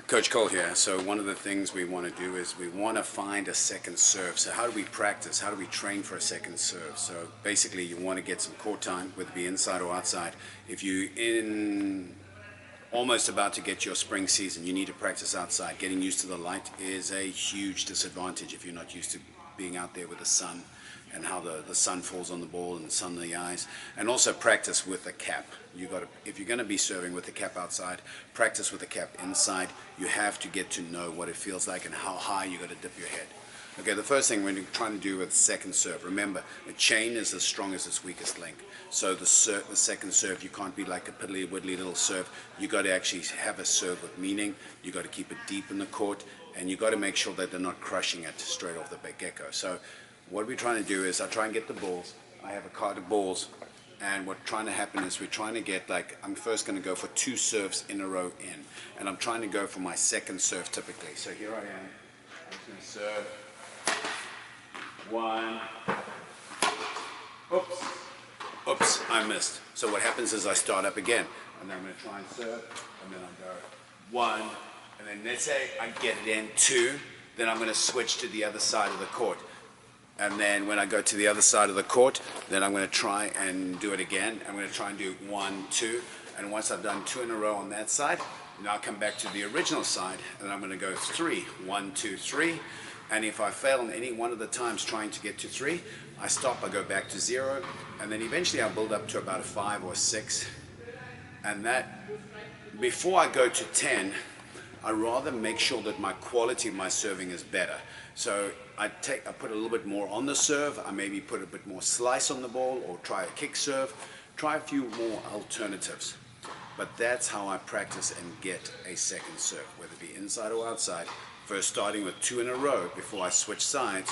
Coach Cole here. So one of the things we want to do is we want to find a second serve. So how do we practice? How do we train for a second serve? So basically you want to get some court time, whether it be inside or outside. If you're almost about to get your spring season, you need to practice outside. Getting used to the light is a huge disadvantage if you're not used to being out there with the sun and how the sun falls on the ball and the sun in the eyes. And also practice with the cap. If you're going to be serving with the cap outside, practice with the cap inside. You have to get to know what it feels like and how high you got to dip your head. Okay, the first thing we're trying to do with second serve, remember, a chain is as strong as its weakest link. So the second serve, you can't be like a piddly-widdly little serve. You got to actually have a serve with meaning. You got to keep it deep in the court, and you got to make sure that they're not crushing it straight off the get-go. So what we're trying to do is I try and get the balls. I have a card of balls, and what's trying to happen is we're trying to get, like, I'm first going to go for 2 serves in a row in, and I'm trying to go for my second serve typically. So here I am. I'm just going to serve. 1. Oops, I missed. So what happens is I start up again, and then I'm going to try and serve, and then I go 1, and then let's say I get it in 2, then I'm going to switch to the other side of the court. And then when I go to the other side of the court, then I'm going to try and do it again. I'm going to try and do 1, 2, and once I've done 2 in a row on that side, now I'll come back to the original side, and I'm going to go 3, 1, 2, 3. And if I fail on any one of the times trying to get to 3, I stop, I go back to 0, and then eventually I'll build up to about a 5 or 6. And that, before I go to 10, I rather make sure that my quality of my serving is better. So I put a little bit more on the serve, I maybe put a bit more slice on the ball, or try a kick serve, try a few more alternatives. But that's how I practice and get a second serve, whether it be inside or outside. First starting with 2 in a row before I switch sides.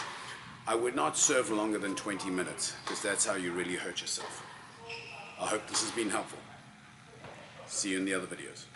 I would not serve longer than 20 minutes, because that's how you really hurt yourself. I hope this has been helpful. See you in the other videos.